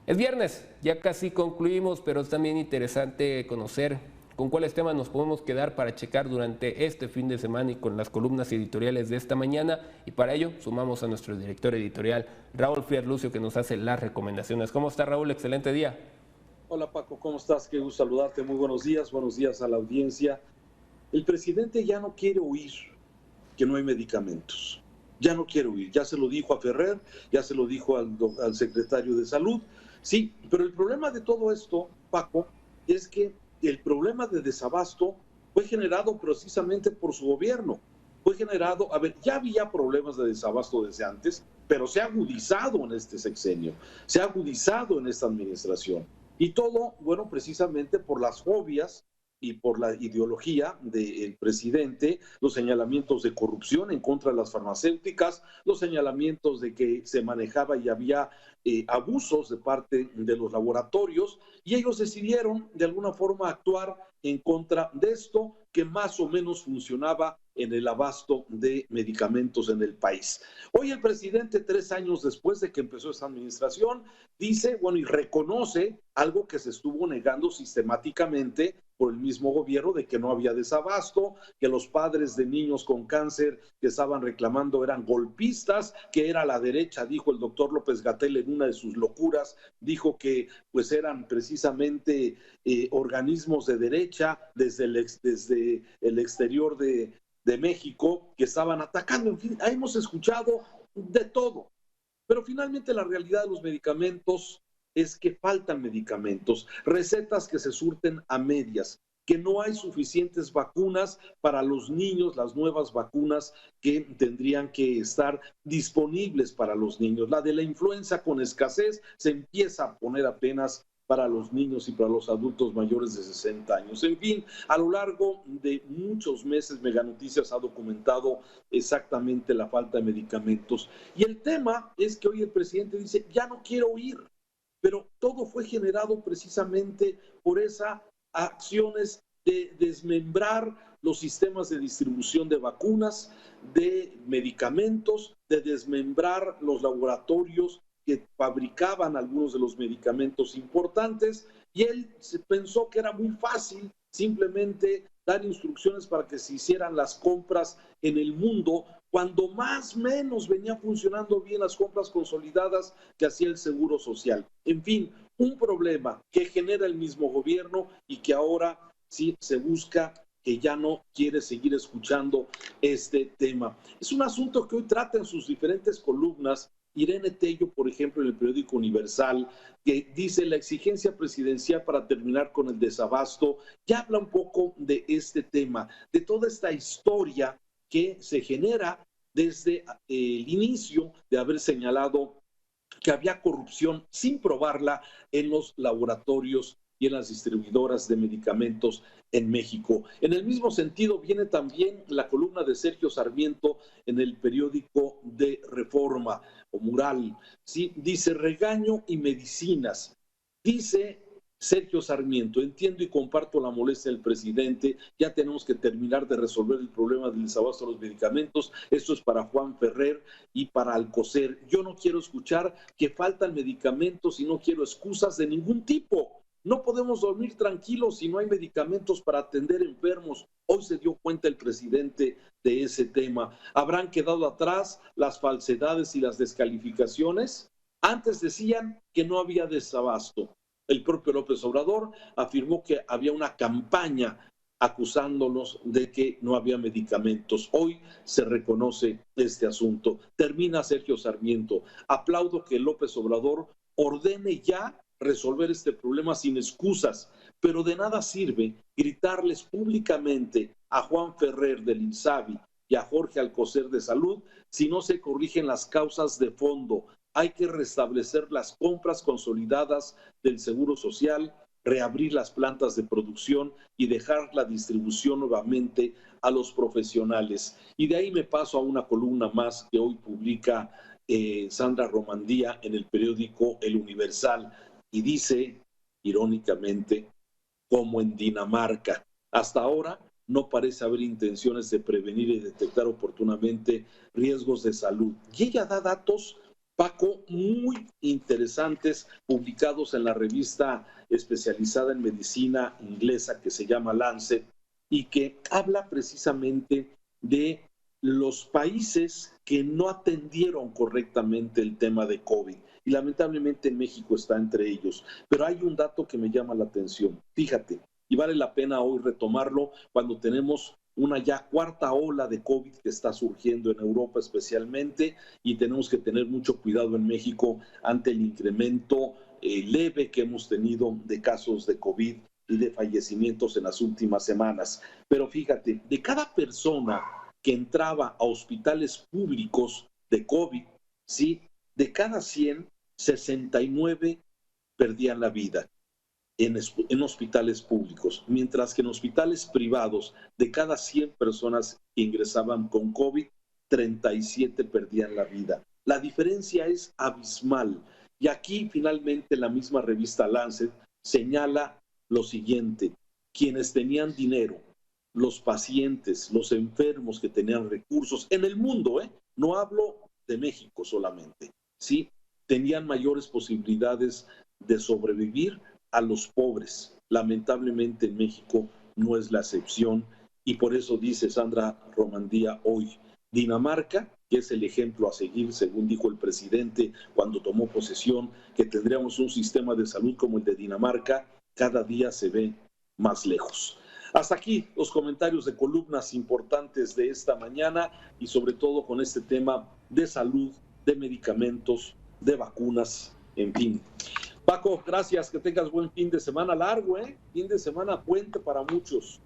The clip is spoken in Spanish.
Es viernes, ya casi concluimos, pero es también interesante conocer con cuáles temas nos podemos quedar para checar durante este fin de semana y con las columnas editoriales de esta mañana. Y para ello sumamos a nuestro director editorial, Raúl Fierlucio, que nos hace las recomendaciones. ¿Cómo está, Raúl? Excelente día. Hola Paco, ¿cómo estás? Qué gusto saludarte. Muy buenos días a la audiencia. El presidente ya no quiere oír que no hay medicamentos. Ya no quiere oír. Ya se lo dijo a Ferrer, ya se lo dijo al secretario de Salud. Sí, pero el problema de todo esto, Paco, es que el problema de desabasto fue generado precisamente por su gobierno. Fue generado, ya había problemas de desabasto desde antes, pero se ha agudizado en este sexenio, se ha agudizado en esta administración. Y todo, bueno, precisamente por las fobias y por la ideología del presidente, los señalamientos de corrupción en contra de las farmacéuticas, los señalamientos de que se manejaba y había abusos de parte de los laboratorios, y ellos decidieron de alguna forma actuar en contra de esto que más o menos funcionaba en el abasto de medicamentos en el país. Hoy el presidente, 3 años después de que empezó esta administración, dice, bueno, y reconoce algo que se estuvo negando sistemáticamente por el mismo gobierno, de que no había desabasto, que los padres de niños con cáncer que estaban reclamando eran golpistas, que era la derecha, dijo el doctor López-Gatell en una de sus locuras, dijo que pues eran precisamente organismos de derecha desde el exterior de México que estaban atacando. En fin, hemos escuchado de todo. Pero finalmente la realidad de los medicamentos es que faltan medicamentos, recetas que se surten a medias, que no hay suficientes vacunas para los niños, las nuevas vacunas que tendrían que estar disponibles para los niños. La de la influenza con escasez se empieza a poner apenas para los niños y para los adultos mayores de 60 años. En fin, a lo largo de muchos meses, Mega Noticias ha documentado exactamente la falta de medicamentos. Y el tema es que hoy el presidente dice, ya no quiero oír, pero todo fue generado precisamente por esas acciones de desmembrar los sistemas de distribución de vacunas, de medicamentos, de desmembrar los laboratorios que fabricaban algunos de los medicamentos importantes, y él pensó que era muy fácil simplemente dar instrucciones para que se hicieran las compras en el mundo, cuando más o menos venía funcionando bien las compras consolidadas que hacía el Seguro Social. En fin, un problema que genera el mismo gobierno y que ahora sí se busca, que ya no quiere seguir escuchando este tema. Es un asunto que hoy trata en sus diferentes columnas Irene Tello, por ejemplo, en el periódico Universal, que dice la exigencia presidencial para terminar con el desabasto, ya habla un poco de este tema, de toda esta historia que se genera desde el inicio de haber señalado que había corrupción sin probarla en los laboratorios y en las distribuidoras de medicamentos en México. En el mismo sentido viene también la columna de Sergio Sarmiento en el periódico de Reforma o Mural. ¿Sí? Dice regaño y medicinas. Dice Sergio Sarmiento, entiendo y comparto la molestia del presidente, ya tenemos que terminar de resolver el problema del desabasto de los medicamentos, esto es para Juan Ferrer y para Alcocer. Yo no quiero escuchar que faltan medicamentos y no quiero excusas de ningún tipo. No podemos dormir tranquilos si no hay medicamentos para atender enfermos. Hoy se dio cuenta el presidente de ese tema. ¿Habrán quedado atrás las falsedades y las descalificaciones? Antes decían que no había desabasto. El propio López Obrador afirmó que había una campaña acusándonos de que no había medicamentos. Hoy se reconoce este asunto. Termina Sergio Sarmiento. Aplaudo que López Obrador ordene ya resolver este problema sin excusas, pero de nada sirve gritarles públicamente a Juan Ferrer del INSABI y a Jorge Alcocer de Salud si no se corrigen las causas de fondo. Hay que restablecer las compras consolidadas del Seguro Social, reabrir las plantas de producción y dejar la distribución nuevamente a los profesionales. Y de ahí me paso a una columna más que hoy publica Sandra Romandía en el periódico El Universal, y dice, irónicamente, como en Dinamarca. Hasta ahora no parece haber intenciones de prevenir y detectar oportunamente riesgos de salud. Y ella da datos Paco, muy interesantes, publicados en la revista especializada en medicina inglesa que se llama Lancet y que habla precisamente de los países que no atendieron correctamente el tema de COVID. Y lamentablemente México está entre ellos. Pero hay un dato que me llama la atención. Fíjate, y vale la pena hoy retomarlo cuando tenemos una ya cuarta ola de COVID que está surgiendo en Europa especialmente, y tenemos que tener mucho cuidado en México ante el incremento leve que hemos tenido de casos de COVID y de fallecimientos en las últimas semanas. Pero fíjate, de cada persona que entraba a hospitales públicos de COVID, ¿sí? De cada 100, 69 perdían la vida en hospitales públicos, mientras que en hospitales privados, de cada 100 personas que ingresaban con COVID, 37 perdían la vida. La diferencia es abismal. Y aquí finalmente la misma revista Lancet señala lo siguiente: quienes tenían dinero, los pacientes, los enfermos que tenían recursos en el mundo, no hablo de México solamente, ¿sí? Tenían mayores posibilidades de sobrevivir a los pobres. Lamentablemente en México no es la excepción, y por eso dice Sandra Romandía hoy, Dinamarca, que es el ejemplo a seguir, según dijo el presidente cuando tomó posesión, que tendríamos un sistema de salud como el de Dinamarca, cada día se ve más lejos. Hasta aquí los comentarios de columnas importantes de esta mañana, y sobre todo con este tema de salud, de medicamentos, de vacunas, en fin. Paco, gracias, que tengas buen fin de semana largo, fin de semana puente para muchos.